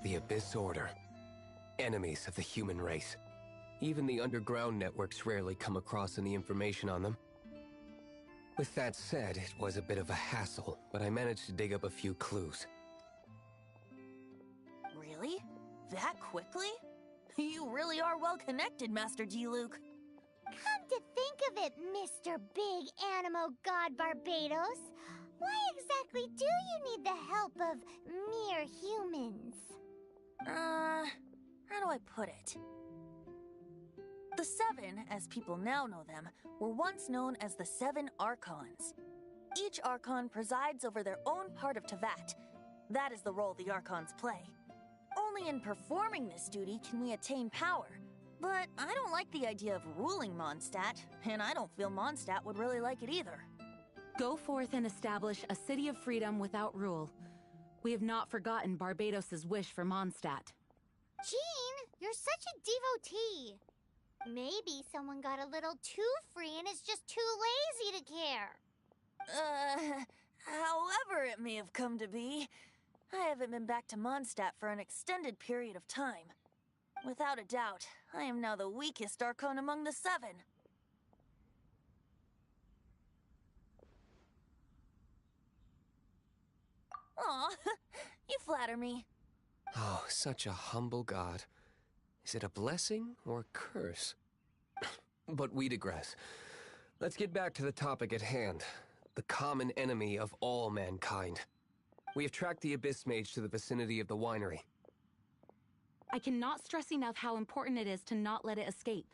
The Abyss Order. Enemies of the human race. Even the underground networks rarely come across any information on them. With that said, it was a bit of a hassle, but I managed to dig up a few clues. Really? That quickly? You really are well connected, Master G-Luke. Come to think of it, Mr. Big Animo God Barbados, why exactly do you need the help of mere humans? How do I put it? The Seven, as people now know them, were once known as the Seven Archons. Each Archon presides over their own part of Teyvat. That is the role the Archons play. Only in performing this duty can we attain power. But I don't like the idea of ruling Mondstadt, and I don't feel Mondstadt would really like it either. Go forth and establish a city of freedom without rule. We have not forgotten Barbados' wish for Mondstadt. Jean, you're such a devotee. Maybe someone got a little too free and is just too lazy to care. However it may have come to be, I haven't been back to Mondstadt for an extended period of time. Without a doubt, I am now the weakest Archon among the Seven. Aw, you flatter me. Oh, such a humble god. Is it a blessing or a curse? But we digress. Let's get back to the topic at hand. The common enemy of all mankind. We have tracked the Abyss Mage to the vicinity of the winery. I cannot stress enough how important it is to not let it escape.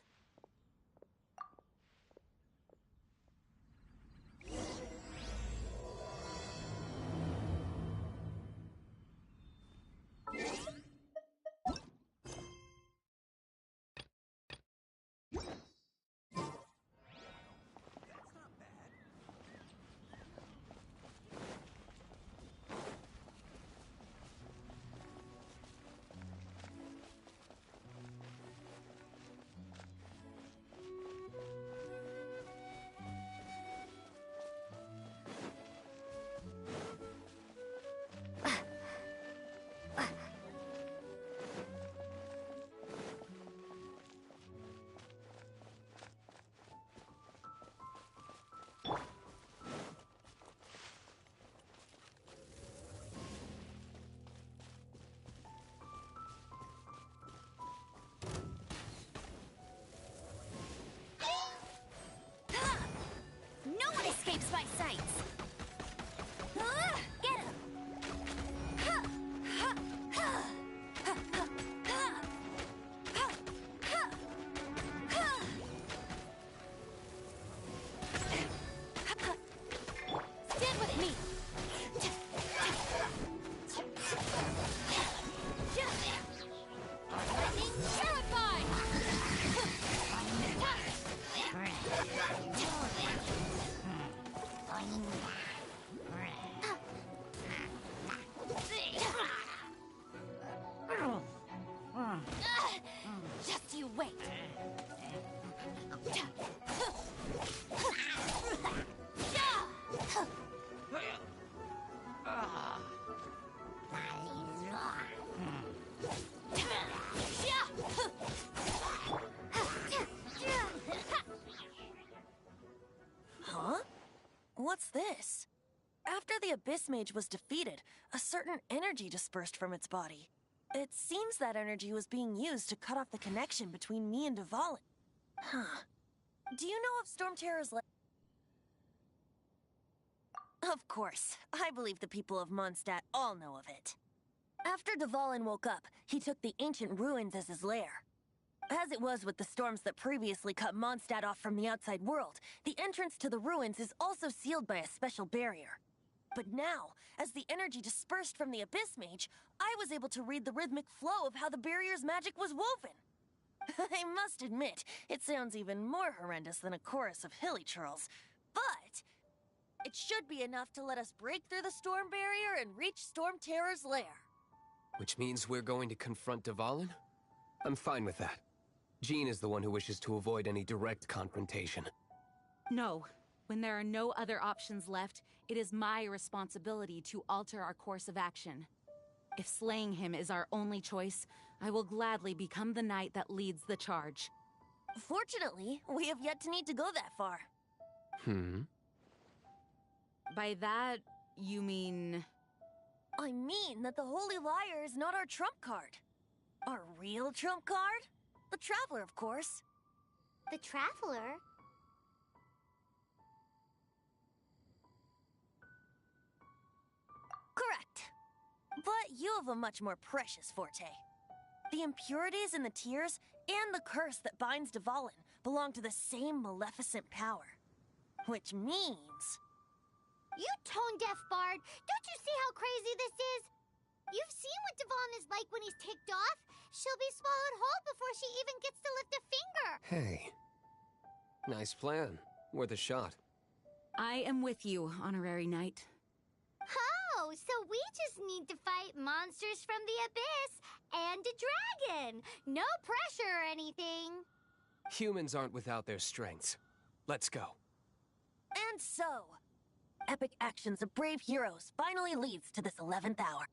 No one escapes my sights! Get him! Stand with me! Lightning terrified! Just you wait. Huh? What's this? After the Abyss Mage was defeated, a certain energy dispersed from its body. It seems that energy was being used to cut off the connection between me and Dvalin. Huh. Do you know of Storm Terror's Of course. I believe the people of Mondstadt all know of it. After Dvalin woke up, he took the ancient ruins as his lair. As it was with the storms that previously cut Mondstadt off from the outside world, the entrance to the ruins is also sealed by a special barrier. But now, as the energy dispersed from the Abyss Mage, I was able to read the rhythmic flow of how the barrier's magic was woven. I must admit, it sounds even more horrendous than a chorus of hilly churls, but it should be enough to let us break through the storm barrier and reach Storm Terror's lair. Which means we're going to confront Dvalin? I'm fine with that. Jean is the one who wishes to avoid any direct confrontation. No. When there are no other options left, it is my responsibility to alter our course of action. If slaying him is our only choice, I will gladly become the knight that leads the charge. Fortunately, we have yet to need to go that far. By that, you mean... I mean that the Holy Liar is not our trump card. Our real trump card? The Traveler, of course. The Traveler? Correct. But you have a much more precious forte. The impurities in the tears and the curse that binds Dvalin belong to the same maleficent power. Which means... You tone-deaf bard! Don't you see how crazy this is? You've seen what Dvalin is like when he's ticked off. She'll be swallowed whole before she even gets to lift a finger. Hey. Nice plan. Worth a shot. I am with you, Honorary Knight. Oh, so we just need to fight monsters from the abyss and a dragon. No pressure or anything. Humans aren't without their strengths. Let's go. And so, epic actions of brave heroes finally leads to this 11th hour.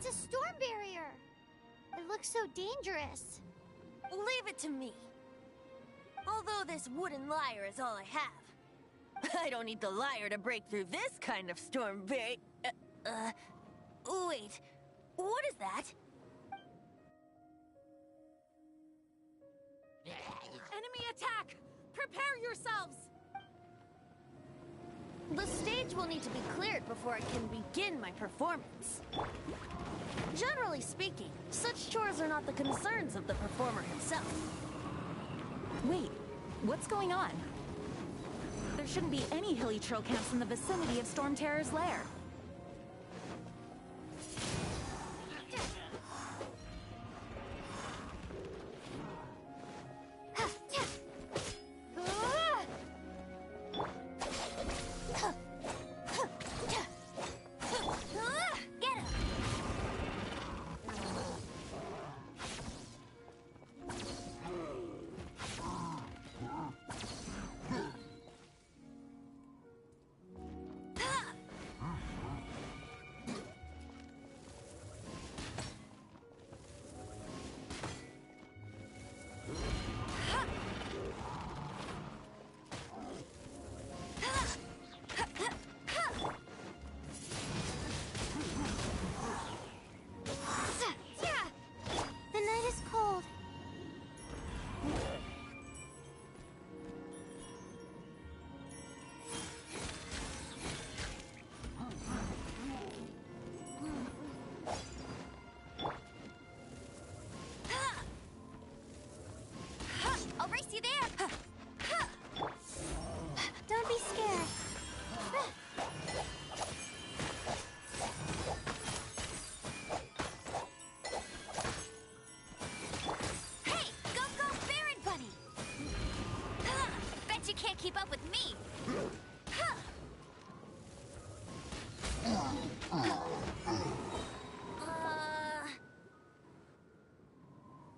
It's a storm barrier. It looks so dangerous. Leave it to me. Although this wooden lyre is all I have, I don't need the lyre to break through this kind of storm barrier. Wait, what is that? Enemy attack! Prepare yourselves! The stage will need to be cleared before I can begin my performance. Generally speaking, such chores are not the concerns of the performer himself. Wait, what's going on? There shouldn't be any hilly trail camps in the vicinity of Storm Terror's lair. Get him!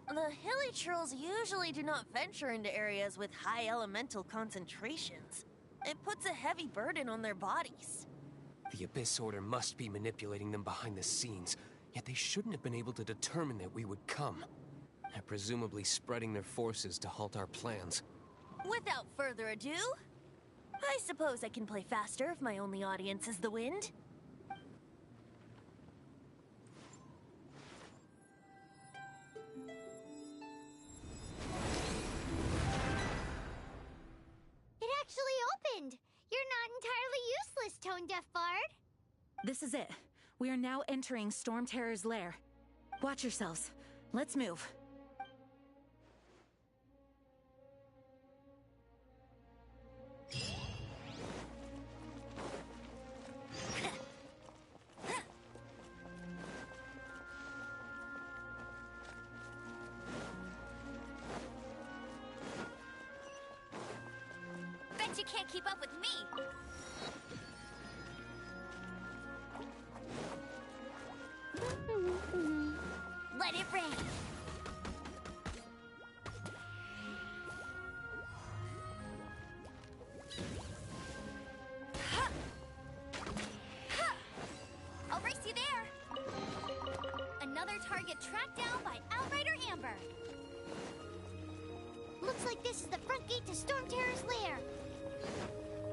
The hilly trolls usually do not venture into areas with high elemental concentrations. It puts a heavy burden on their bodies. The Abyss Order must be manipulating them behind the scenes, yet they shouldn't have been able to determine that we would come. They're presumably spreading their forces to halt our plans. Without further ado, I suppose I can play faster if my only audience is the wind. It actually opened! You're not entirely useless, Tone Deaf Bard. This is it. We are now entering Storm Terror's lair. Watch yourselves. Let's move. Bet you can't keep up with me! Let it rain! Ha! Ha! I'll race you there! Another target tracked down by Outrider Amber. Looks like this is the front gate to Storm Terror's lair.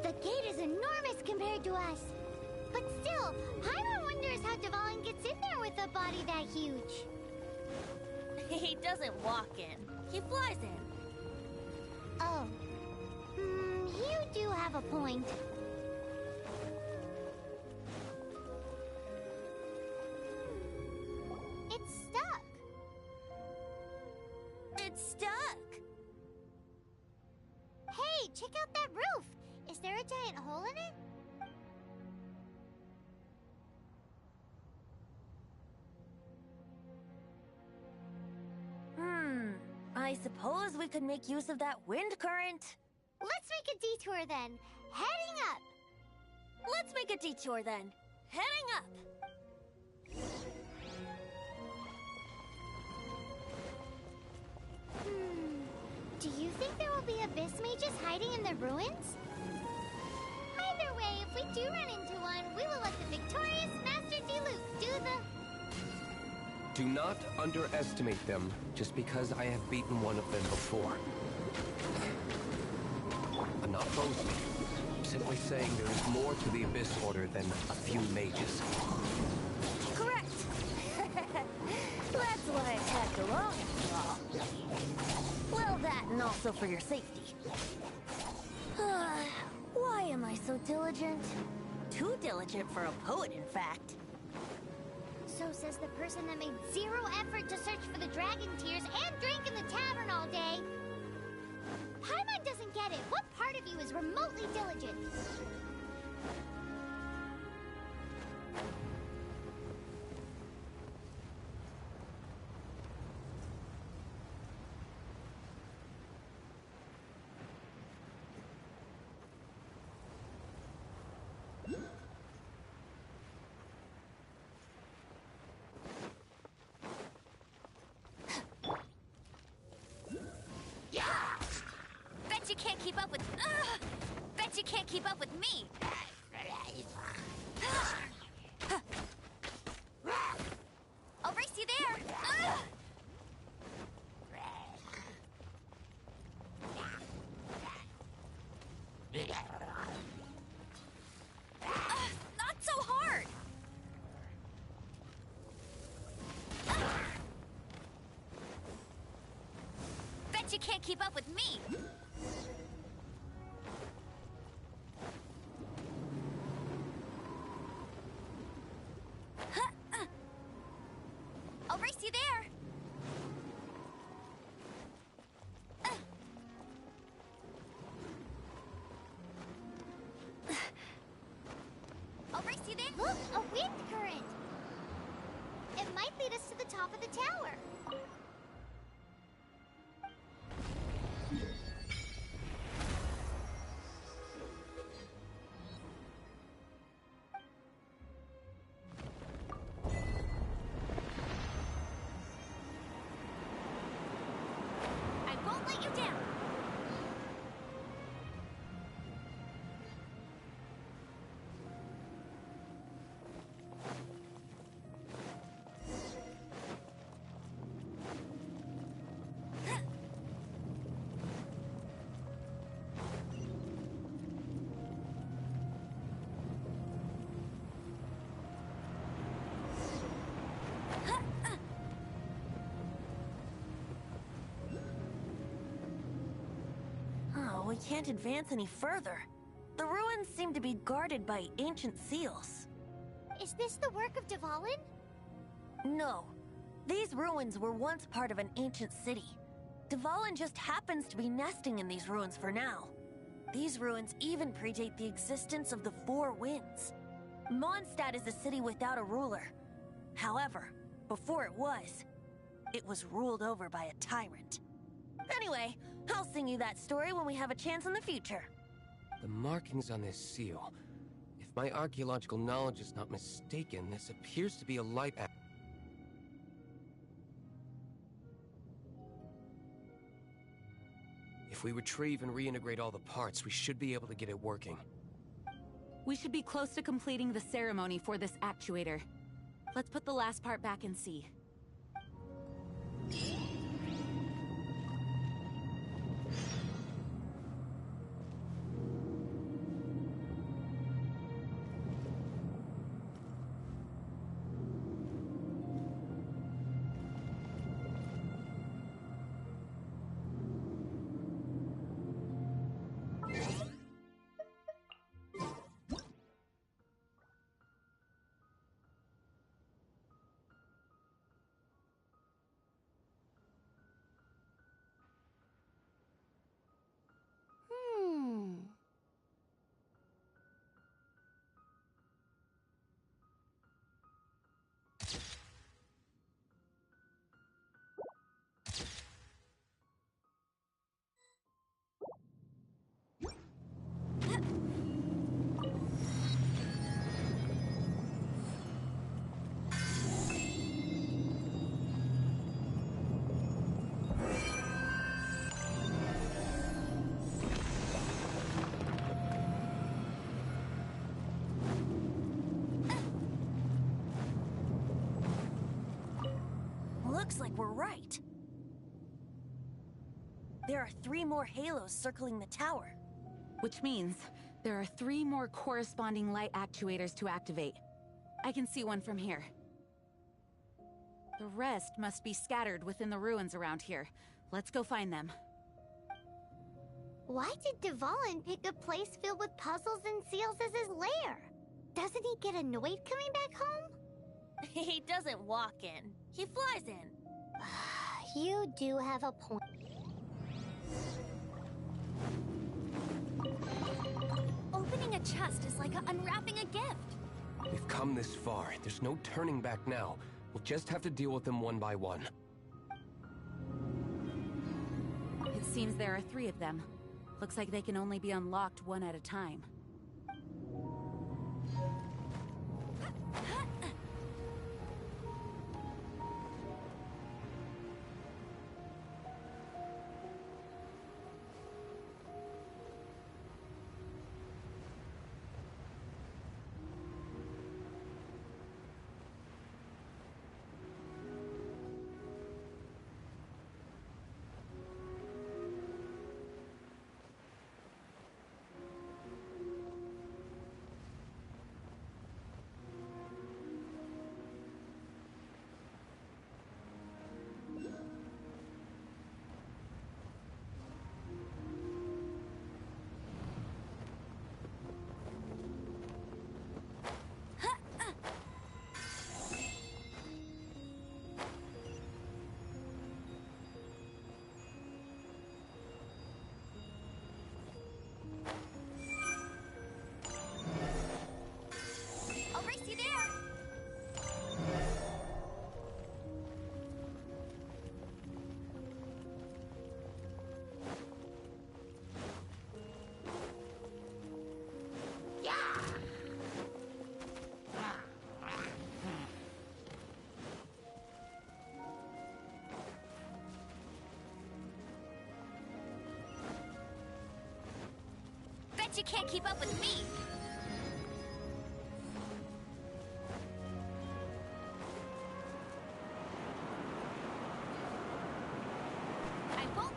The gate is enormous compared to us. But still, Paimon wonders how Dvalin gets in there with a body that huge. He doesn't walk in. He flies in. Oh. You do have a point. It's stuck. It's stuck! Hey, check out that roof. Is there a giant hole in it? I suppose we could make use of that wind current. Let's make a detour then. Heading up. Let's make a detour then. Heading up. Do you think there will be abyss mages hiding in the ruins? Either way, if we do run into one, we will let the victorious Master Diluc do the... Do not underestimate them just because I have beaten one of them before. I'm not boasting. I'm simply saying there is more to the Abyss Order than a few mages. Correct. That's why I tagged along after all. Well, that and also for your safety. Why am I so diligent? Too diligent for a poet, in fact. So says the person that made zero effort to search for the dragon tears and drink in the tavern all day. Paimon doesn't get it. What part of you is remotely diligent? Bet you can't keep up with... Bet you can't keep up with me! I'll race you there! Not so hard! Bet you can't keep up with me! I'll race you there! I'll race you there! Look, a wind current. It might lead us to the top of the tower. can't advance any further. The ruins seem to be guarded by ancient seals. Is this the work of Dvalin? No. These ruins were once part of an ancient city. Dvalin just happens to be nesting in these ruins for now. These ruins even predate the existence of the Four Winds. Mondstadt is a city without a ruler. However, before it was ruled over by a tyrant. Anyway, I'll sing you that story when we have a chance in the future. The markings on this seal. If my archaeological knowledge is not mistaken, this appears to be a light act. If we retrieve and reintegrate all the parts, we should be able to get it working. We should be close to completing the ceremony for this actuator. Let's put the last part back and see. Looks like we're right. There are 3 more halos circling the tower. Which means there are 3 more corresponding light actuators to activate. I can see one from here. The rest must be scattered within the ruins around here. Let's go find them. Why did Dvalin pick a place filled with puzzles and seals as his lair? Doesn't he get annoyed coming back home? He doesn't walk in. He flies in. You do have a point. Opening a chest is like unwrapping a gift. We've come this far. There's no turning back now. We'll just have to deal with them one by one. It seems there are 3 of them. Looks like they can only be unlocked one at a time. I'll race you there. Bet you can't keep up with me. I won't.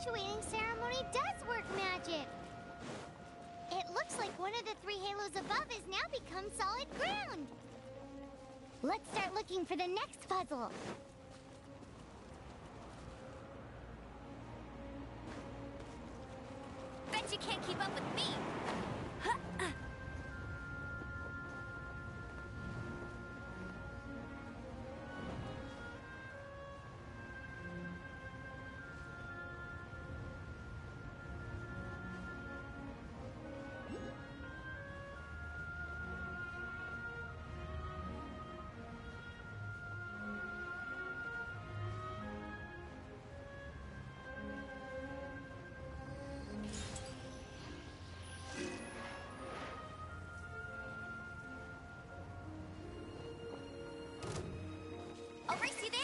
actuating ceremony does work magic. It looks like one of the 3 halos above has now become solid ground. Let's start looking for the next puzzle. Bet you can't keep up with me! I'll race you there!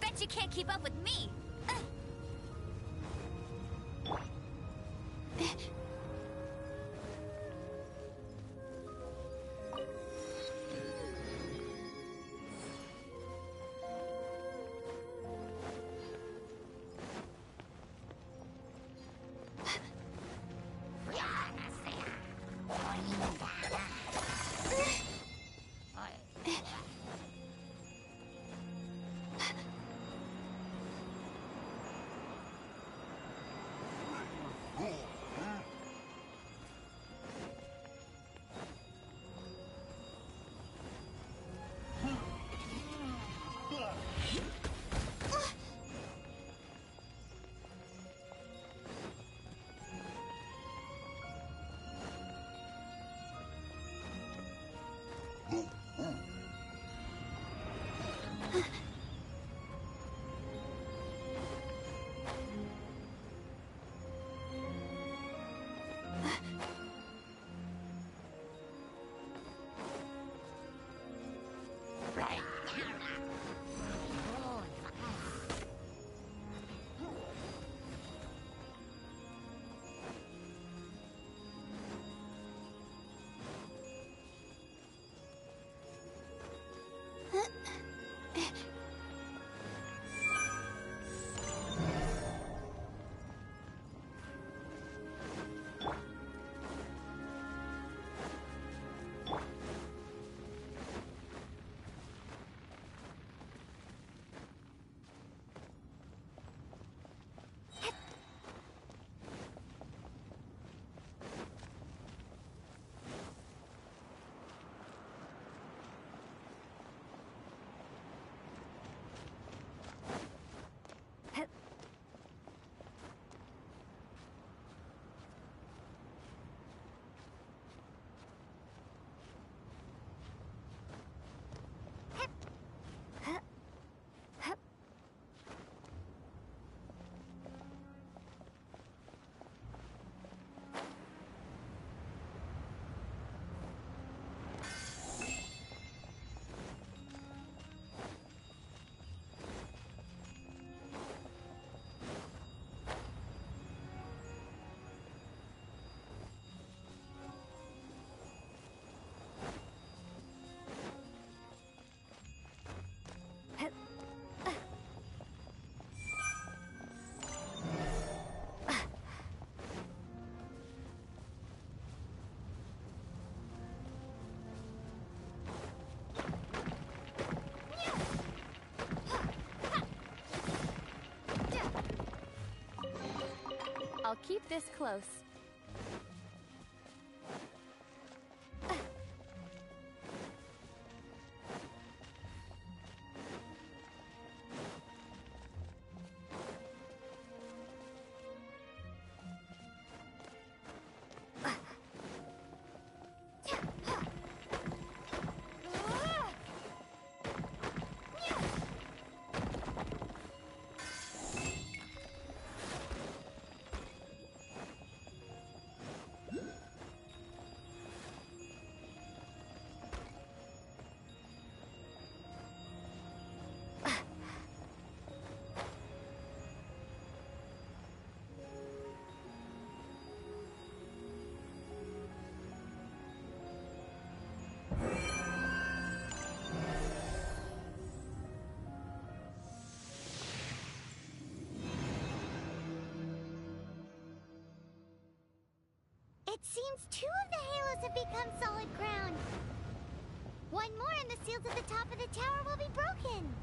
Bet you can't keep up with me! I'll keep this close. means 2 of the halos have become solid ground. One more and the seals at the top of the tower will be broken.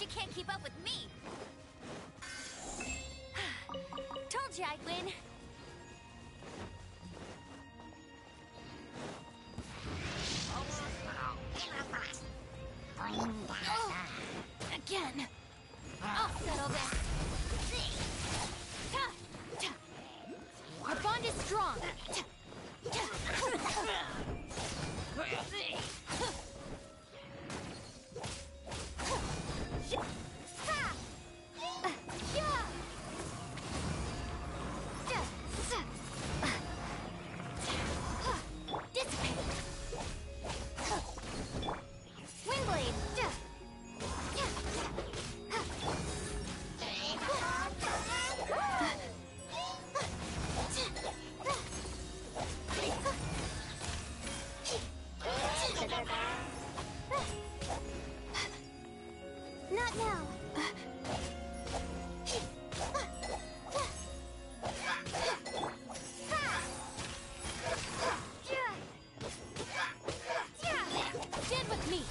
You can't keep up with me. Told you I'd win. Oh, again. I'll settle this. Our bond is strong. Not now. Stand with me.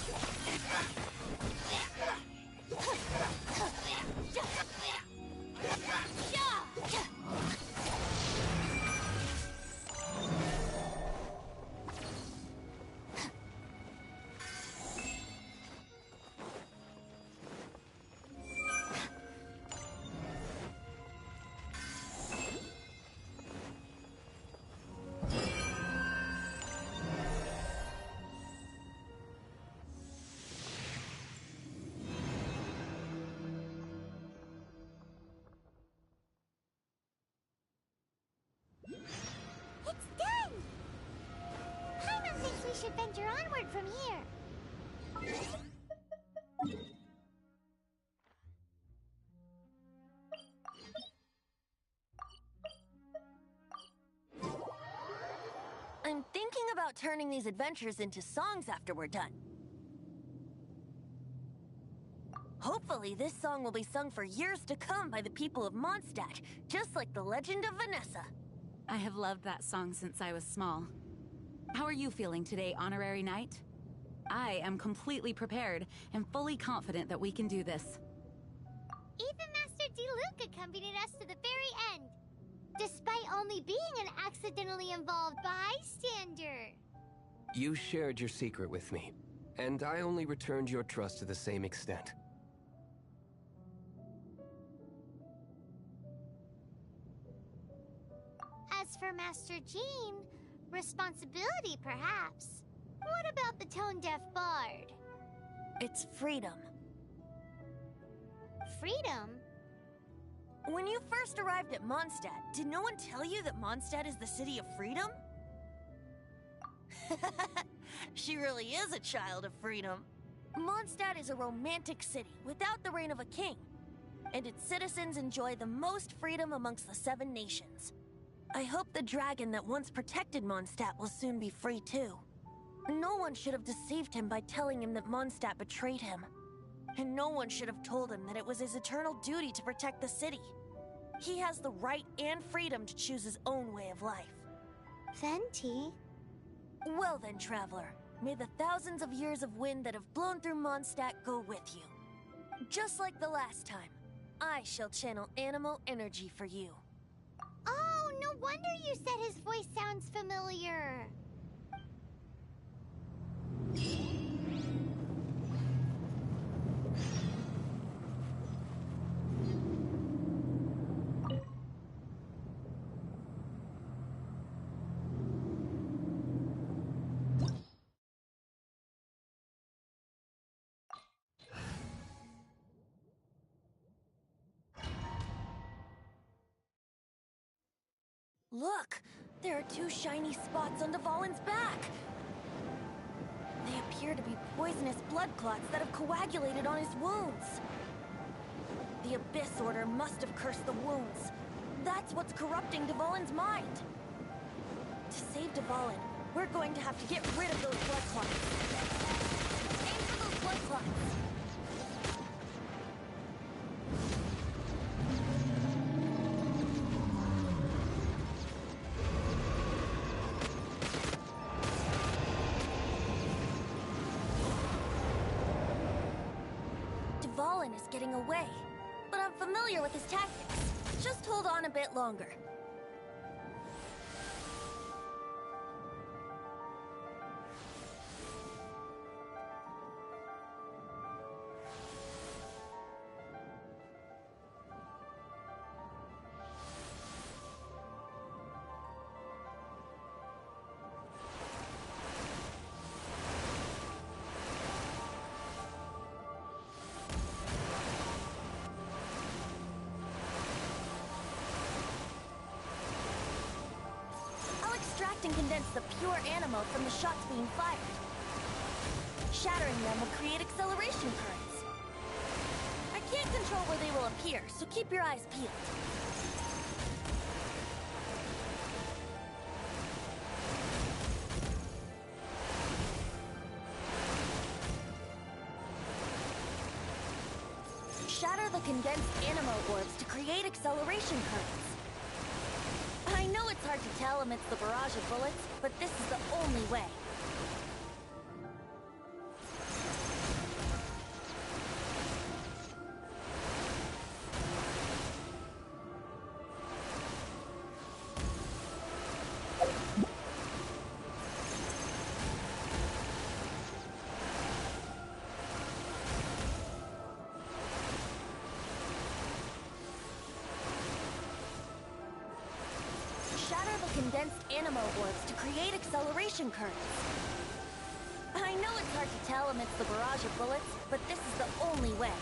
It's done! Paimon thinks we should venture onward from here. I'm thinking about turning these adventures into songs after we're done. Hopefully, this song will be sung for years to come by the people of Mondstadt, just like the legend of Vanessa. I have loved that song since I was small. How are you feeling today, Honorary Knight? I am completely prepared and fully confident that we can do this. Even Master D-Luke accompanied us to the very end, despite only being an accidentally involved bystander. You shared your secret with me, and I only returned your trust to the same extent. As for Master Jean, responsibility perhaps. What about the tone-deaf bard? It's freedom. Freedom? When you first arrived at Mondstadt, did no one tell you that Mondstadt is the city of freedom? She really is a child of freedom. Mondstadt is a romantic city without the reign of a king, and its citizens enjoy the most freedom amongst the 7 nations. I hope the dragon that once protected Mondstadt will soon be free too. No one should have deceived him by telling him that Mondstadt betrayed him. And no one should have told him that it was his eternal duty to protect the city. He has the right and freedom to choose his own way of life. Venti? Well then, traveler, may the thousands of years of wind that have blown through Mondstadt go with you. Just like the last time, I shall channel animal energy for you. Oh, no wonder you said his voice sounds familiar. Look! There are two shiny spots on Dvalin's back! They appear to be poisonous blood clots that have coagulated on his wounds. The Abyss Order must have cursed the wounds. That's what's corrupting Dvalin's mind. To save Dvalin, we're going to have to get rid of those blood clots. Aim for those blood clots. Dvalin is getting away, but I'm familiar with his tactics. Just hold on a bit longer. Extract and condense the pure animo from the shots being fired. Shattering them will create acceleration currents. I can't control where they will appear, so keep your eyes peeled. Shatter the condensed animo orbs to create acceleration currents. I know it's hard to tell amidst the barrage of bullets, but this is the only way. Shatter the condensed animo orbs to create acceleration currents. I know it's hard to tell amidst the barrage of bullets, but this is the only way.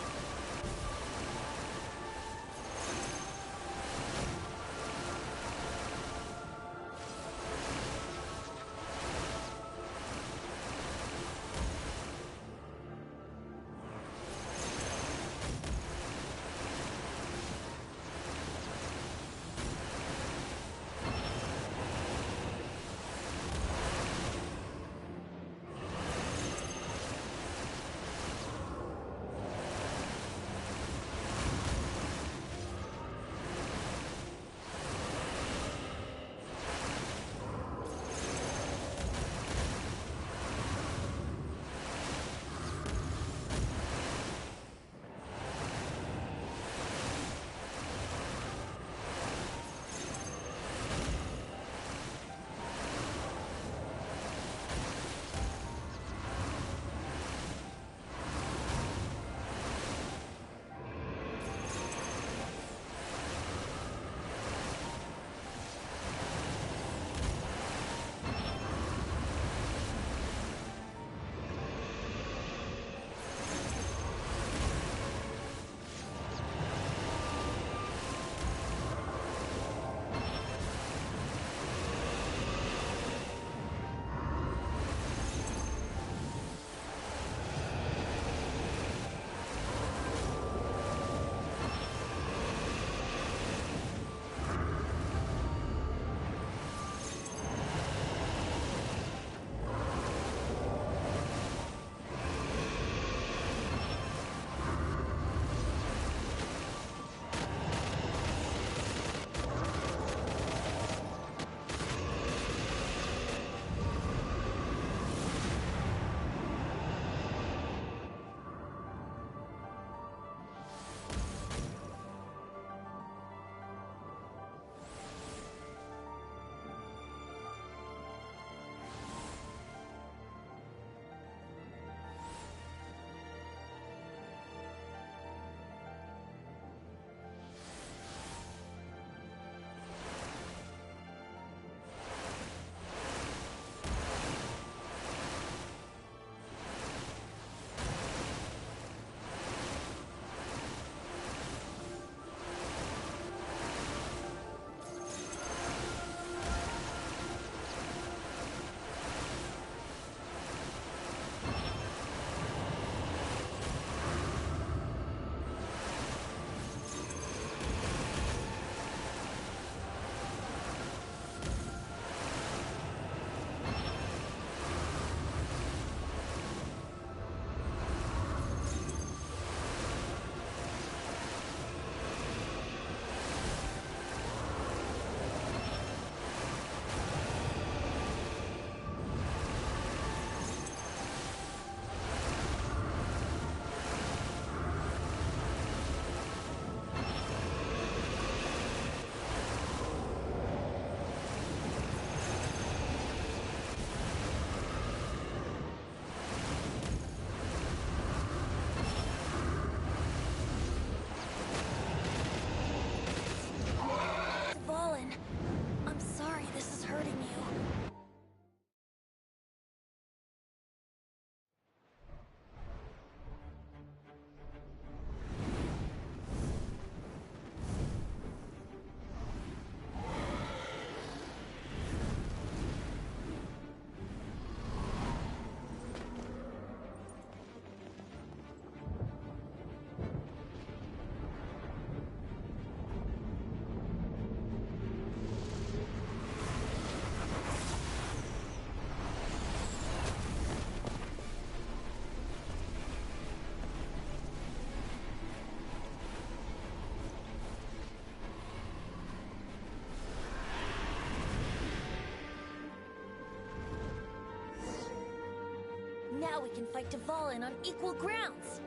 can fight Dvalin on equal grounds.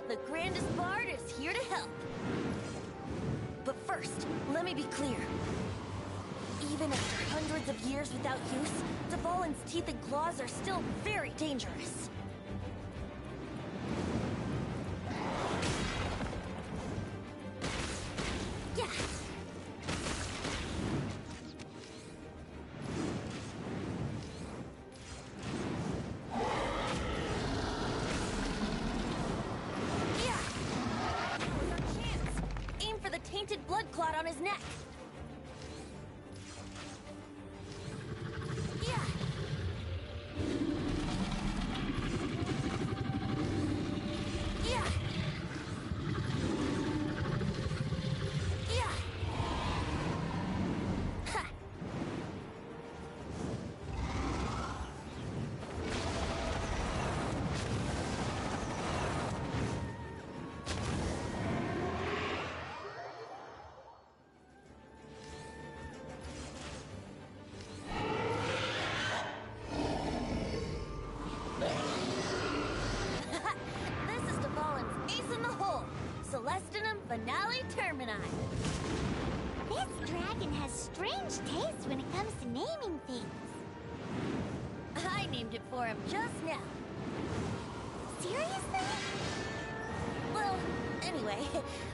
The grandest bard is here to help. But first, let me be clear. Even after hundreds of years without use, Dvalin's teeth and claws are still very dangerous. Yeah. Tainted blood clot on his neck. Yeah. Yeah. Yeah. Ha. Celestinum Finale Termini. This dragon has strange taste when it comes to naming things. I named it for him just now. Seriously? Well, anyway,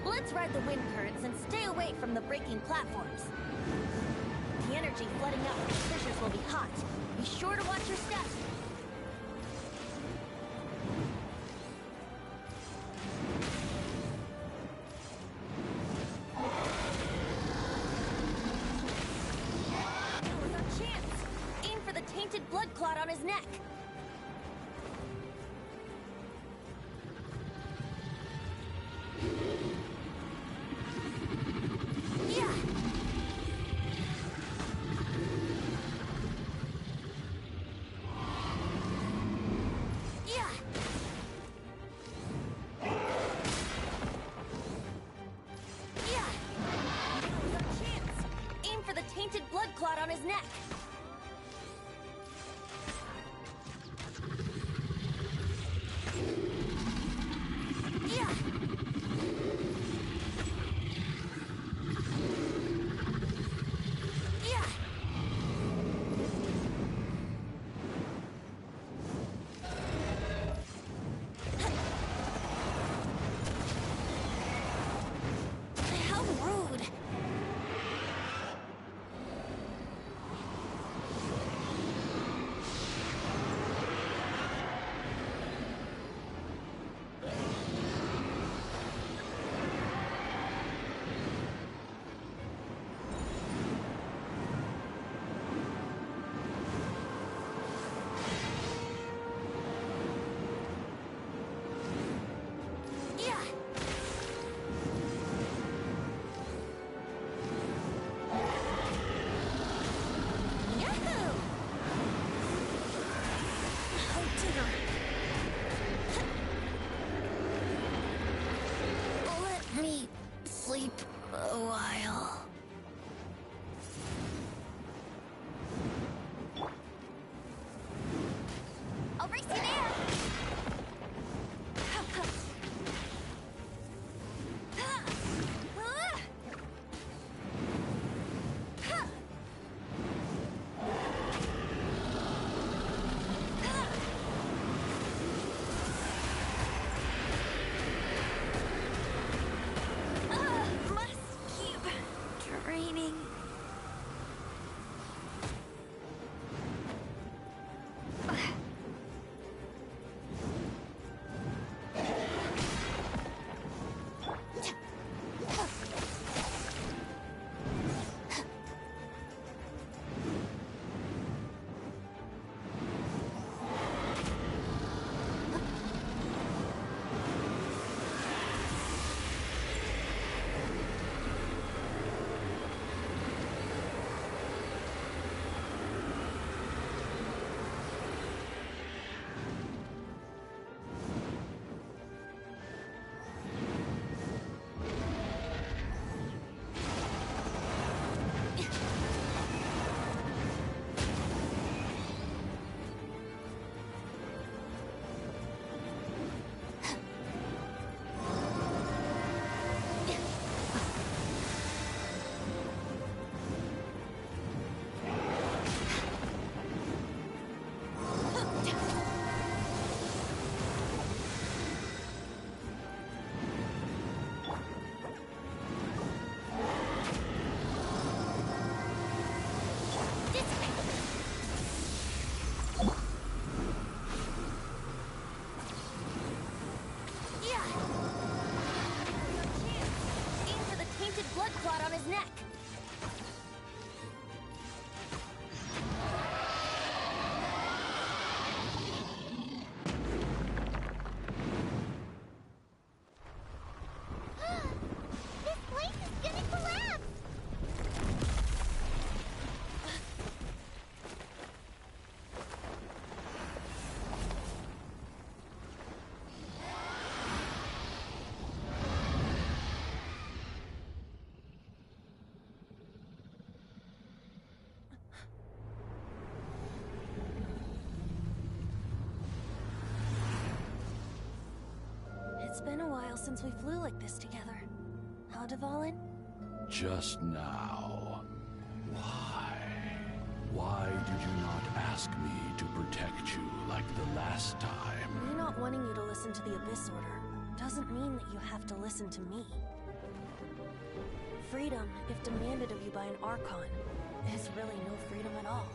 let's ride the wind currents and stay away from the breaking platforms. The energy flooding out from the fissures will be hot. Be sure to watch your step. Tainted blood clot on his neck. Yeah. Yeah. Yeah. No chance. Aim for the tainted blood clot on his neck. Let me sleep a while. I'll race you there! neck. This place is gonna collapse! It's been a while since we flew like this together. Huh, Dvalin? Just now. Why? Why did you not ask me to protect you like the last time? Me not wanting you to listen to the Abyss Order doesn't mean that you have to listen to me. Freedom, if demanded of you by an Archon, is really no freedom at all.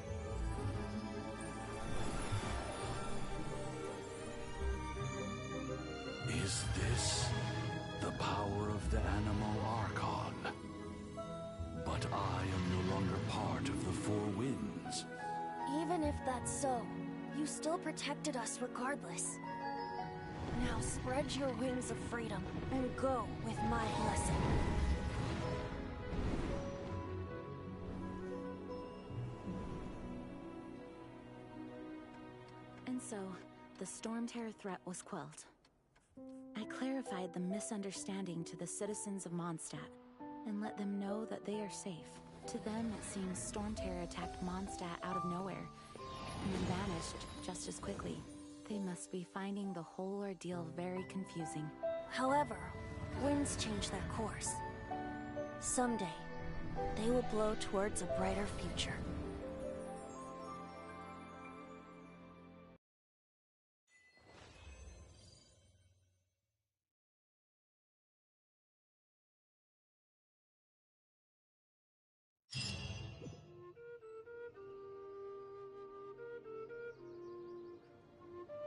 Is this the power of the Animal Archon? But I am no longer part of the Four Winds. Even if that's so, you still protected us regardless. Now spread your wings of freedom and go with my blessing. And so, the Storm Terror threat was quelled. I clarified the misunderstanding to the citizens of Mondstadt, and let them know that they are safe. To them, it seems Storm Terror attacked Mondstadt out of nowhere, and then vanished just as quickly. They must be finding the whole ordeal very confusing. However, winds change their course. Someday, they will blow towards a brighter future.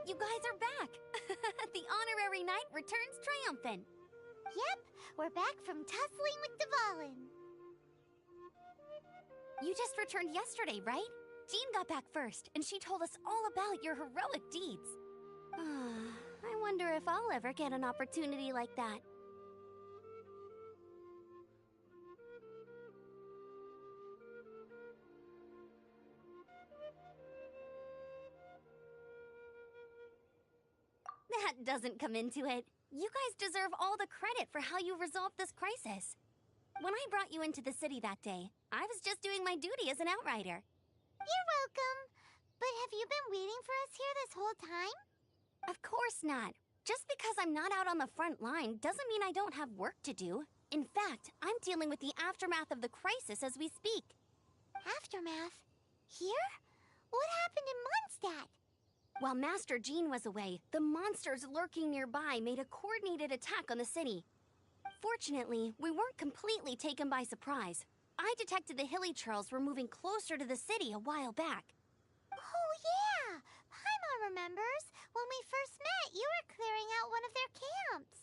You guys are back! The honorary knight returns triumphant. Yep, we're back from tussling with Dvalin. You just returned yesterday, right? Jean got back first, and she told us all about your heroic deeds. I wonder if I'll ever get an opportunity like that. That doesn't come into it. You guys deserve all the credit for how you resolved this crisis. When I brought you into the city that day, I was just doing my duty as an outrider. You're welcome. But have you been waiting for us here this whole time? Of course not. Just because I'm not out on the front line doesn't mean I don't have work to do. In fact, I'm dealing with the aftermath of the crisis as we speak. Aftermath? Here? What happened in Mondstadt? While Master Jean was away, the monsters lurking nearby made a coordinated attack on the city. Fortunately, we weren't completely taken by surprise. I detected the Hilly Churls were moving closer to the city a while back. Oh yeah! Paimon remembers. When we first met, you were clearing out one of their camps.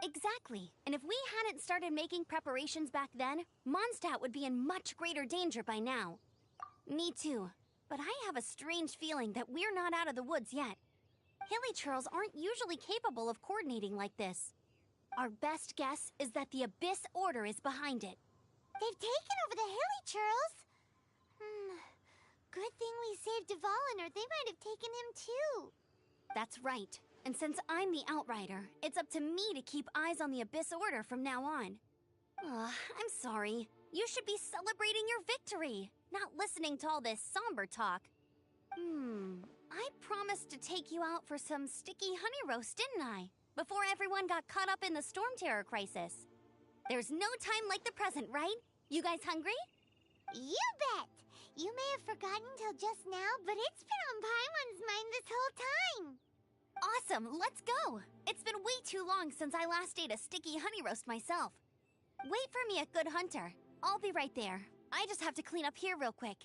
Exactly. And if we hadn't started making preparations back then, Mondstadt would be in much greater danger by now. Me too. But I have a strange feeling that we're not out of the woods yet. Hilly Churls aren't usually capable of coordinating like this. Our best guess is that the Abyss Order is behind it. They've taken over the Hilly Churls. Good thing we saved Dvalin, or they might have taken him too. That's right. And since I'm the Outrider, it's up to me to keep eyes on the Abyss Order from now on. I'm sorry. You should be celebrating your victory, not listening to all this somber talk. I promised to take you out for some sticky honey roast, didn't I? Before everyone got caught up in the Storm Terror crisis. There's no time like the present, right? You guys hungry? You bet! You may have forgotten till just now, but it's been on Paimon's mind this whole time. Awesome, let's go! It's been way too long since I last ate a sticky honey roast myself. Wait for me at Good Hunter. I'll be right there. I just have to clean up here real quick.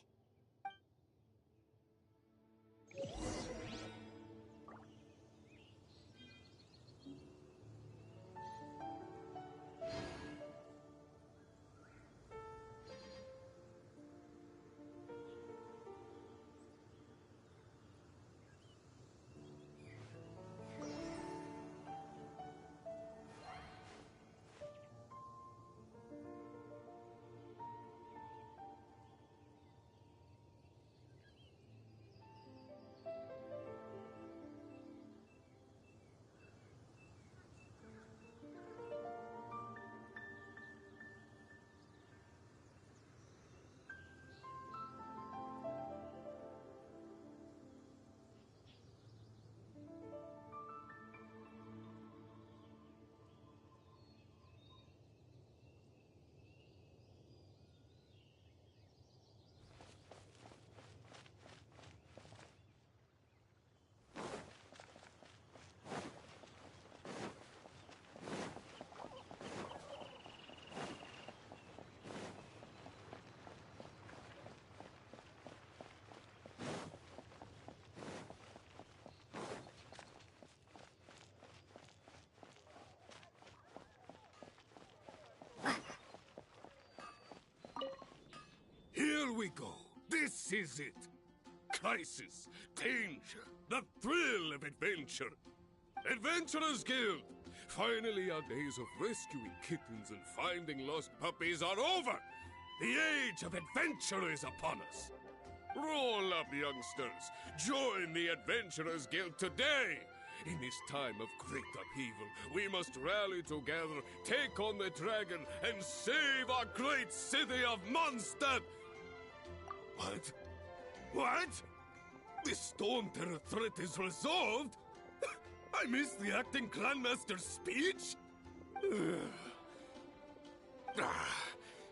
go. This is it. Crisis, danger, the thrill of adventure. Adventurers Guild! Finally, our days of rescuing kittens and finding lost puppies are over! The age of adventure is upon us! Roll up, youngsters! Join the Adventurers Guild today! In this time of great upheaval, we must rally together, take on the dragon, and save our great city of Mondstadt! What? What? The Storm Terror threat is resolved? I missed the acting clanmaster's speech?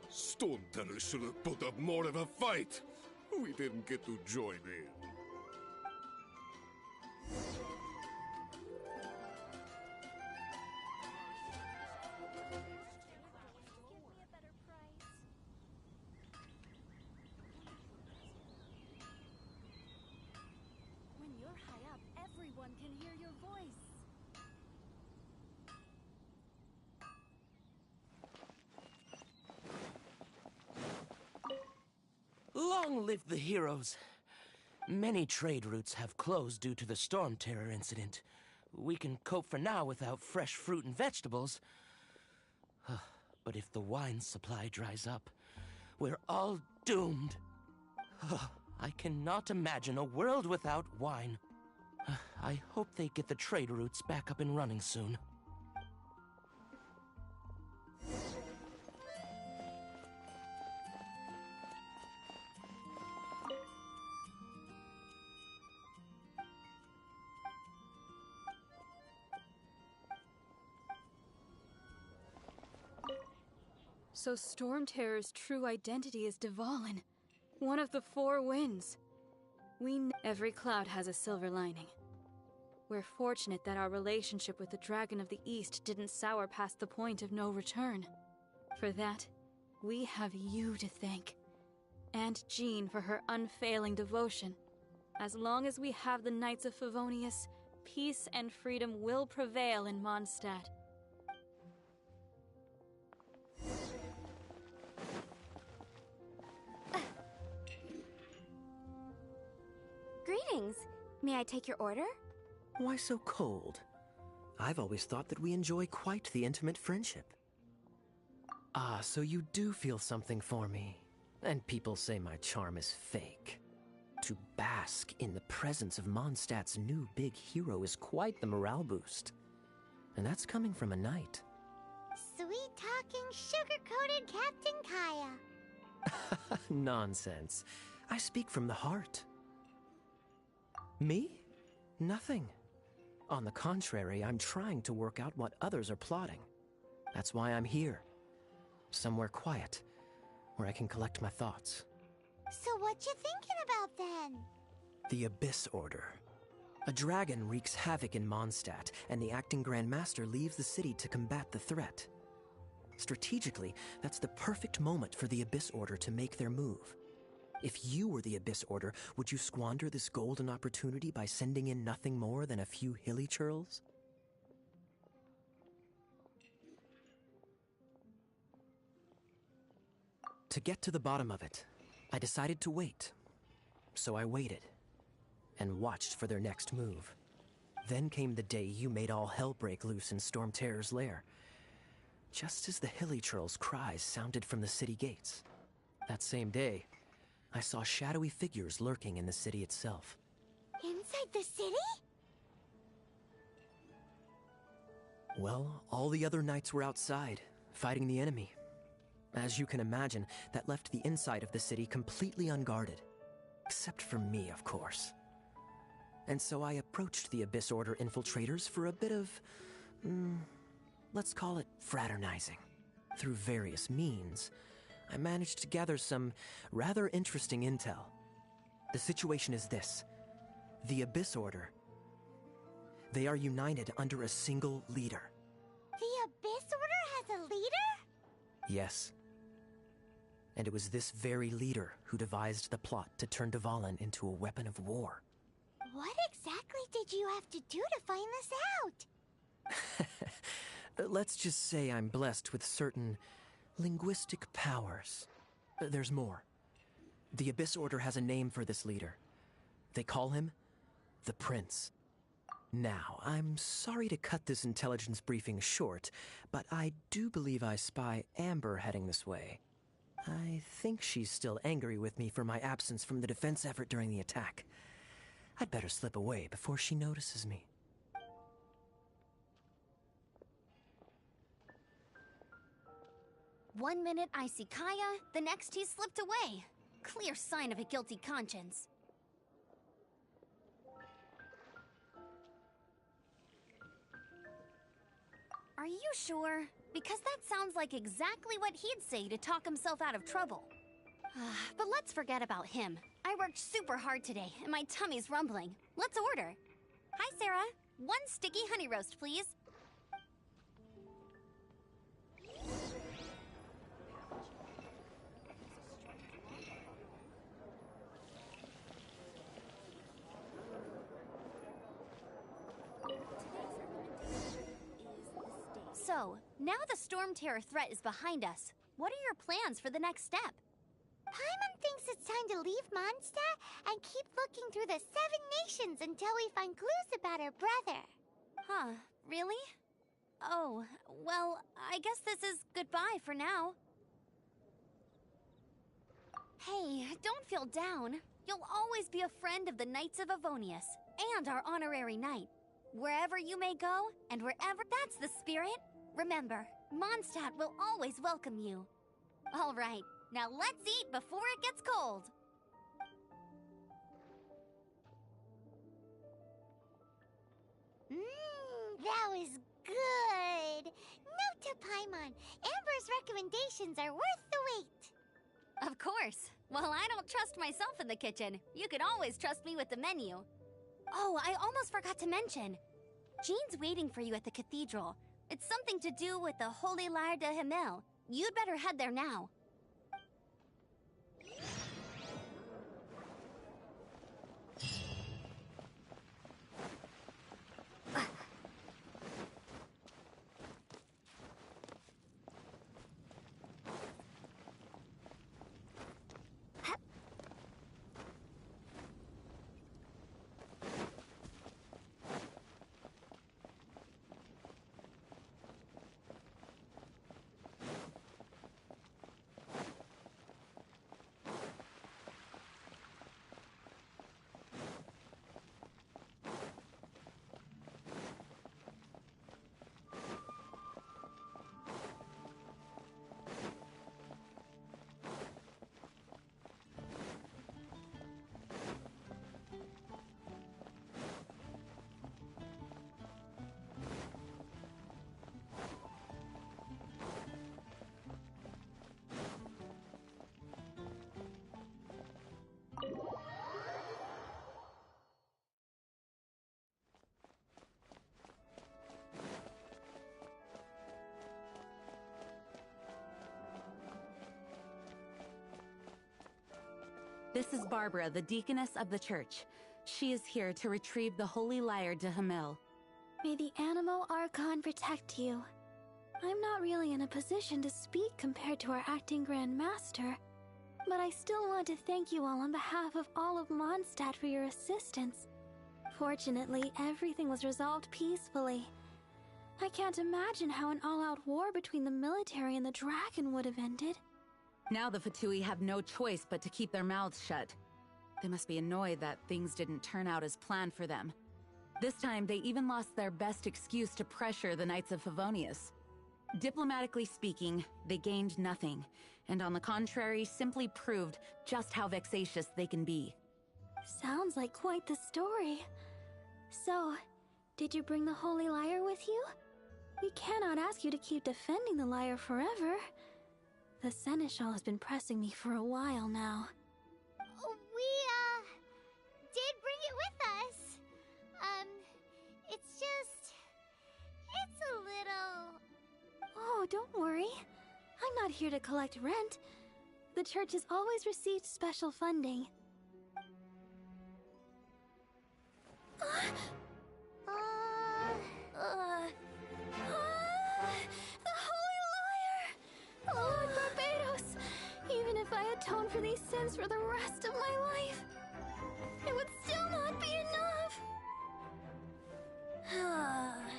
Storm Terror should have put up more of a fight. We didn't get to join in. When you're high up, everyone can hear your voice. Long live the heroes! Many trade routes have closed due to the Storm Terror incident. We can cope for now without fresh fruit and vegetables. But if the wine supply dries up, we're all doomed. I cannot imagine a world without wine. I hope they get the trade routes back up and running soon. So Storm Terror's true identity is Dvalin, one of the four winds. Every cloud has a silver lining. We're fortunate that our relationship with the Dragon of the East didn't sour past the point of no return. For that, we have you to thank. And Jean for her unfailing devotion. As long as we have the Knights of Favonius, peace and freedom will prevail in Mondstadt. Greetings. May I take your order? Why so cold? I've always thought that we enjoy quite the intimate friendship. Ah, so you do feel something for me. And people say my charm is fake. To bask in the presence of Mondstadt's new big hero is quite the morale boost. And that's coming from a knight. Sweet-talking, sugar-coated Captain Kaya. Nonsense. I speak from the heart. Me? Nothing. On the contrary, I'm trying to work out what others are plotting. That's why I'm here. Somewhere quiet, where I can collect my thoughts. So what you thinking about then? The Abyss Order. A dragon wreaks havoc in Mondstadt, and the acting Grand Master leaves the city to combat the threat. Strategically, that's the perfect moment for the Abyss Order to make their move. If you were the Abyss Order, would you squander this golden opportunity by sending in nothing more than a few hilly churls? To get to the bottom of it, I decided to wait. So I waited, and watched for their next move. Then came the day you made all hell break loose in Storm Terror's lair. Just as the hilly churls' cries sounded from the city gates. That same day, I saw shadowy figures lurking in the city itself. Inside the city? Well, all the other knights were outside, fighting the enemy. As you can imagine, that left the inside of the city completely unguarded. Except for me, of course. And so I approached the Abyss Order infiltrators for a bit of, let's call it fraternizing. Through various means, I managed to gather some rather interesting intel. The situation is this. The Abyss Order. They are united under a single leader. The Abyss Order has a leader? Yes. And it was this very leader who devised the plot to turn Dvalin into a weapon of war. What exactly did you have to do to find this out? Let's just say I'm blessed with certain linguistic powers. There's more. The Abyss Order has a name for this leader. They call him the Prince. Now, I'm sorry to cut this intelligence briefing short, but I do believe I spy Amber heading this way. I think she's still angry with me for my absence from the defense effort during the attack. I'd better slip away before she notices me. One minute I see Kaya, the next he's slipped away. Clear sign of a guilty conscience. Are you sure? Because that sounds like exactly what he'd say to talk himself out of trouble. But let's forget about him. I worked super hard today, and my tummy's rumbling. Let's order. Hi, Sarah. One sticky honey roast, please. So, now the Storm Terror threat is behind us. What are your plans for the next step? Paimon thinks it's time to leave Mondstadt and keep looking through the 7 nations until we find clues about her brother. Huh, really? Oh, well, I guess this is goodbye for now. Hey, don't feel down. You'll always be a friend of the Knights of Avonius, and our honorary knight. Wherever you may go, and wherever that's the spirit, remember, Mondstadt will always welcome you. All right, now let's eat before it gets cold. That was good. Note to Paimon, Amber's recommendations are worth the wait. Of course. Well, I don't trust myself in the kitchen. You can always trust me with the menu. Oh, I almost forgot to mention. Jean's waiting for you at the cathedral. It's something to do with the Holy Lyre de Himmel. You'd better head there now. This is Barbara, the deaconess of the church. She is here to retrieve the Holy Lyre de Himmel. May the Animo Archon protect you. I'm not really in a position to speak compared to our acting Grand Master, but I still want to thank you all on behalf of all of Mondstadt for your assistance. Fortunately, everything was resolved peacefully. I can't imagine how an all-out war between the military and the dragon would have ended. Now the Fatui have no choice but to keep their mouths shut. They must be annoyed that things didn't turn out as planned for them. This time, they even lost their best excuse to pressure the Knights of Favonius. Diplomatically speaking, they gained nothing, and on the contrary, simply proved just how vexatious they can be. Sounds like quite the story. So, did you bring the Holy Lyre with you? We cannot ask you to keep defending the lyre forever. The Seneschal has been pressing me for a while now. We, did bring it with us. It's a little... Oh, don't worry. I'm not here to collect rent. The church has always received special funding. The Holy Lyre! Lord Barbados! Even if I had atone for these sins for the rest of my life, it would still not be enough.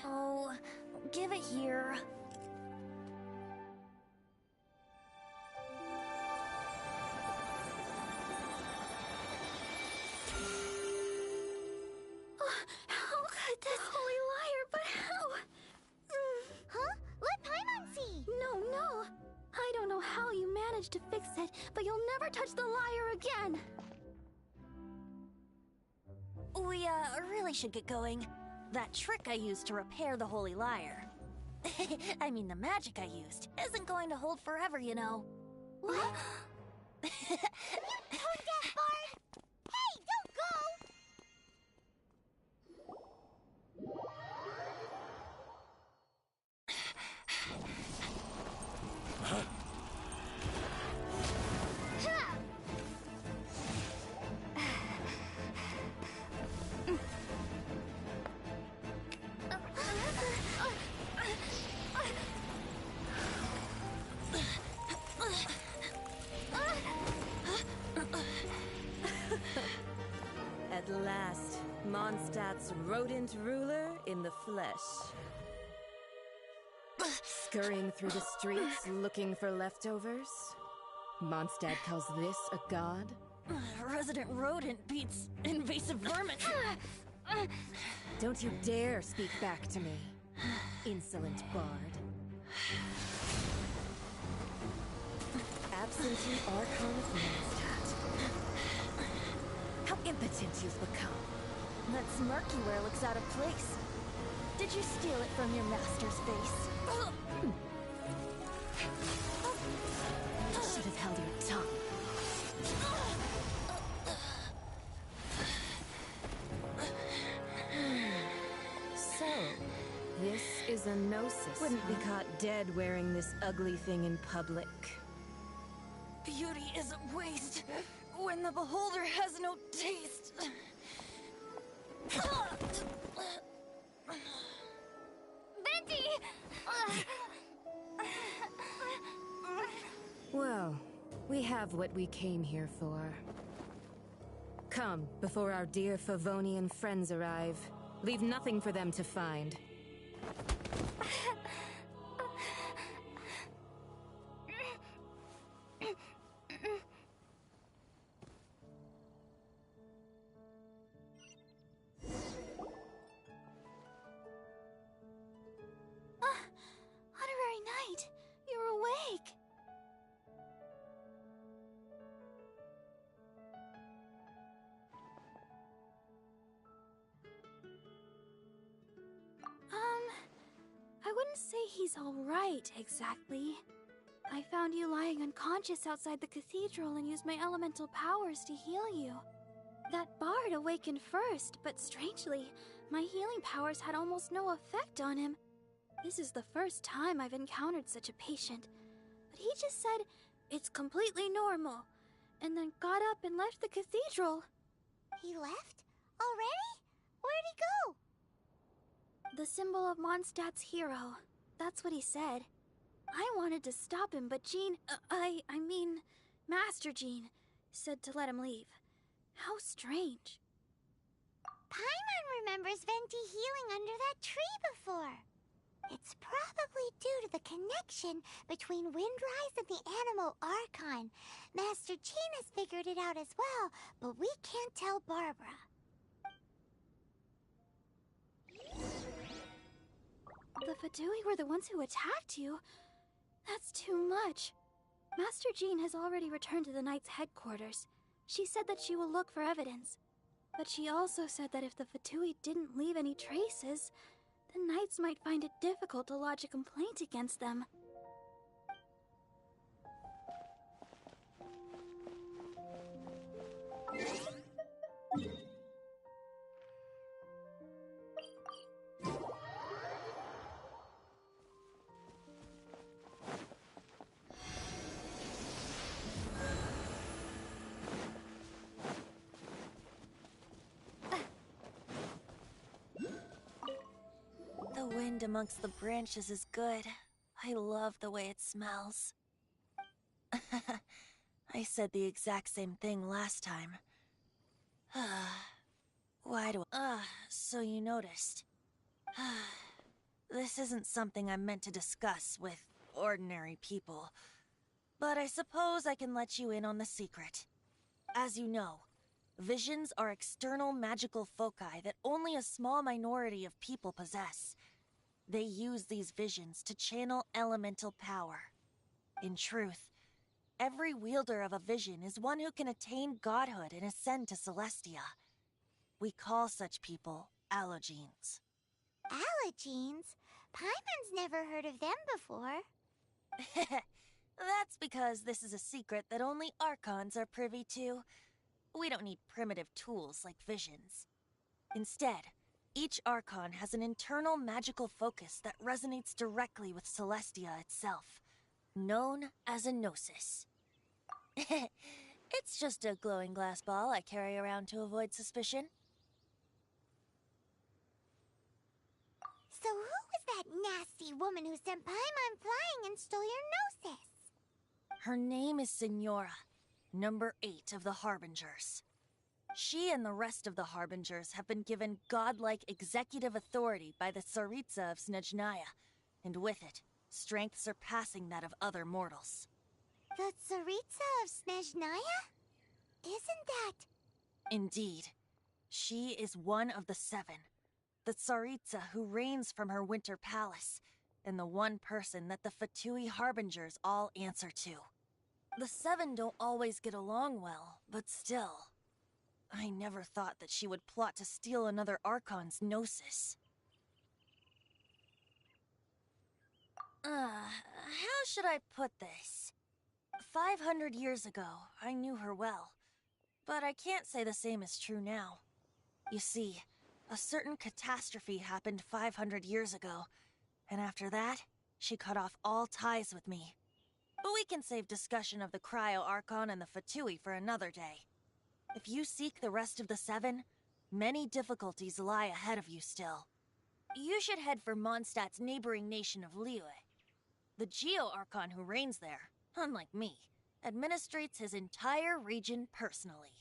Oh, give it here. How could this holy liar, but how? Huh? Let Paimon see! No. I don't know how you managed to fix it, but you'll never touch the liar again. We, really should get going. That trick I used to repair the Holy Liar. I mean, the magic I used isn't going to hold forever, you know. What? You tone-deaf bard! Hey, don't go! At last, Mondstadt's rodent ruler in the flesh. Scurrying through the streets looking for leftovers? Mondstadt calls this a god? Resident rodent beats invasive vermin. Don't you dare speak back to me, insolent bard. Absentee Archon of Mondstadt. How impotent you've become. That smirky wear looks out of place. Did you steal it from your master's face? You should have held your tongue. So, this is a gnosis. Wouldn't be caught dead wearing this ugly thing in public. Beauty is a waste when the beholder has no taste. Venti! Well, we have what we came here for. Come, before our dear Favonian friends arrive. Leave nothing for them to find. Honorary Knight, you're awake. I wouldn't say he's all right, exactly. I found you lying unconscious outside the cathedral and used my elemental powers to heal you. That bard awakened first, but strangely, my healing powers had almost no effect on him. This is the first time I've encountered such a patient, but he just said it's completely normal, and then got up and left the cathedral. He left? Already? Where'd he go? The symbol of Mondstadt's hero. That's what he said. I wanted to stop him, but Jean, I mean, Master Jean, said to let him leave. How strange. Paimon remembers Venti healing under that tree before. It's probably due to the connection between Windrise and the Animal Archon. Master Jean has figured it out as well, but we can't tell Barbara. The Fatui were the ones who attacked you? That's too much. Master Jean has already returned to the Knight's headquarters. She said that she will look for evidence. But she also said that if the Fatui didn't leave any traces, the Knights might find it difficult to lodge a complaint against them. The wind amongst the branches is good. I love the way it smells. I I said the exact same thing last time. Why do so you noticed. This isn't something I'm meant to discuss with ordinary people, but I suppose I can let you in on the secret. As you know, visions are external magical foci that only a small minority of people possess. They use these visions to channel elemental power. In truth, every wielder of a vision is one who can attain godhood and ascend to Celestia. We call such people allogenes. Allogenes? Paimon's never heard of them before. That's because this is a secret that only Archons are privy to. We don't need primitive tools like visions. Instead, each Archon has an internal magical focus that resonates directly with Celestia itself, known as a gnosis. It's just a glowing glass ball I carry around to avoid suspicion. So who was that nasty woman who sent Paimon flying and stole your gnosis? Her name is Signora, number 8 of the Harbingers. She and the rest of the Harbingers have been given godlike executive authority by the Tsaritsa of Snezhnaya, and with it, strength surpassing that of other mortals. The Tsaritsa of Snezhnaya? Isn't that... Indeed. She is one of the 7. The Tsaritsa who reigns from her winter palace, and the one person that the Fatui Harbingers all answer to. The 7 don't always get along well, but still. I never thought that she would plot to steal another Archon's gnosis. How should I put this? 500 years ago, I knew her well, but I can't say the same is true now. You see, a certain catastrophe happened 500 years ago, and after that, she cut off all ties with me. But we can save discussion of the Cryo Archon and the Fatui for another day. If you seek the rest of the 7, many difficulties lie ahead of you still. You should head for Mondstadt's neighboring nation of Liyue. The Geo-Archon who reigns there, unlike me, administrates his entire region personally.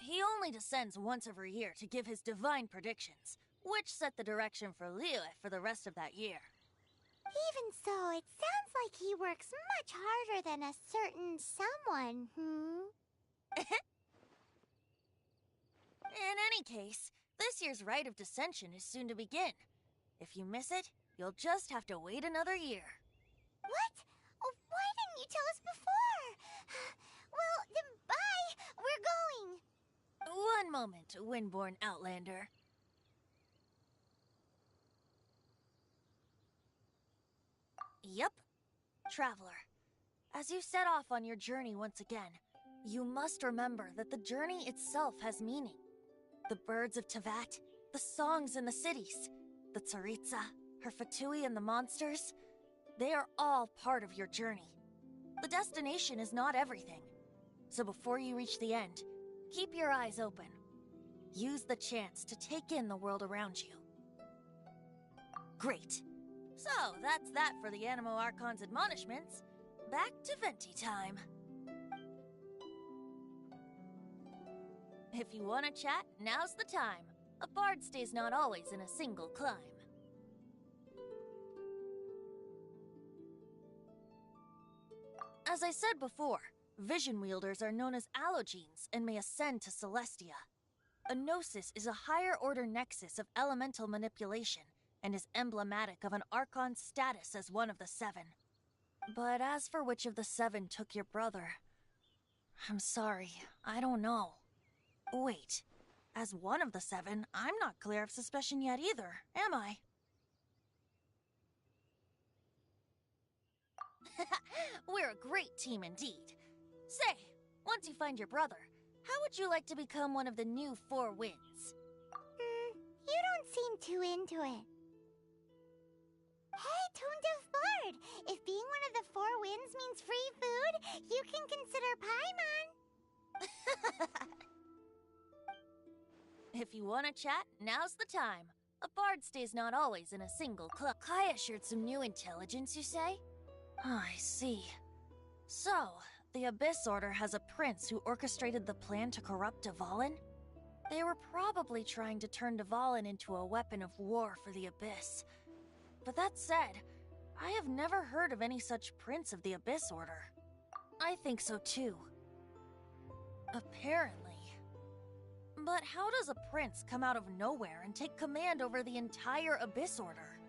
He only descends once every year to give his divine predictions, which set the direction for Liyue for the rest of that year. Even so, it sounds like he works much harder than a certain someone, In any case, this year's Rite of Descension is soon to begin. If you miss it, you'll just have to wait another year. What? Oh, why didn't you tell us before? Well, then bye! We're going! One moment, Windborn Outlander. Yep. Traveler, as you set off on your journey once again, you must remember that the journey itself has meaning. The birds of Tevat, the songs in the cities, the Tsaritsa, her Fatui and the monsters, they are all part of your journey. The destination is not everything. So before you reach the end, keep your eyes open. Use the chance to take in the world around you. Great. So, that's that for the Animo Archon's admonishments. Back to Venti time. If you want to chat, now's the time. A bard stays not always in a single climb. As I said before, vision wielders are known as allogenes and may ascend to Celestia. A gnosis is a higher-order nexus of elemental manipulation and is emblematic of an Archon's status as one of the 7. But as for which of the 7 took your brother, I'm sorry, I don't know. Wait, as one of the 7, I'm not clear of suspicion yet either, am I? We're a great team indeed. Say, once you find your brother, how would you like to become one of the new 4 winds? You don't seem too into it. Hey, Toondiff Bard! If being one of the 4 winds means free food, you can consider Paimon. If you want to chat, now's the time. A bard stays not always in a single club. Kaya shared some new intelligence, you say? Oh, I see. So, The Abyss Order has a prince who orchestrated the plan to corrupt Dvalin. They were probably trying to turn Dvalin into a weapon of war for the Abyss. But that said, I have never heard of any such prince of the Abyss Order. I think so too. Apparently. But how does a prince come out of nowhere and take command over the entire Abyss Order?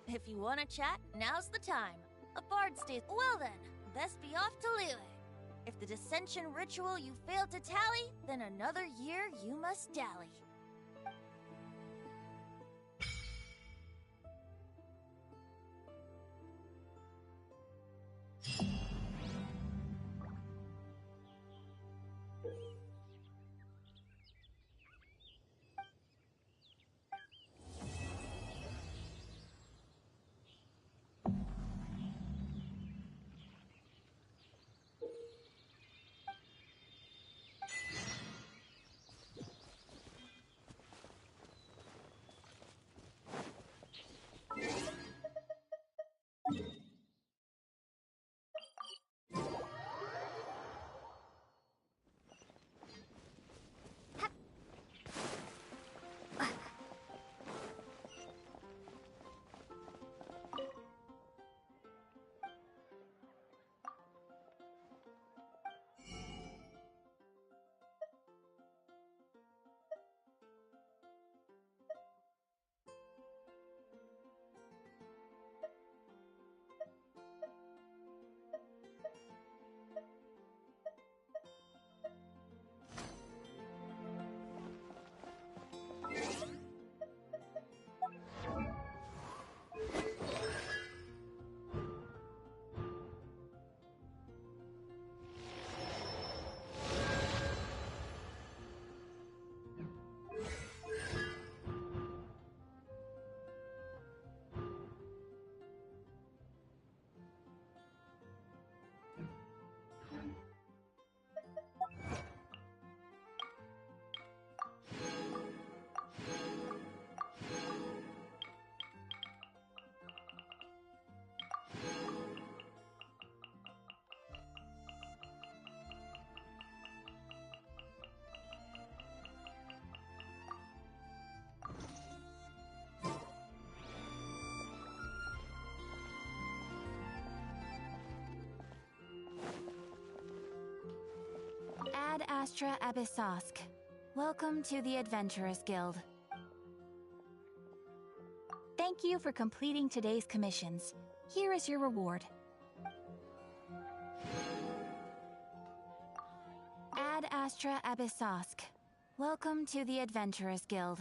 If you want to chat, now's the time. A bard stays. Well then, best be off to Liyue. If the dissension ritual you failed to tally, then another year you must dally. Ad Astra Abyssosk. Welcome to the Adventurers Guild. Thank you for completing today's commissions. Here is your reward. Ad Astra Abyssosk. Welcome to the Adventurers Guild.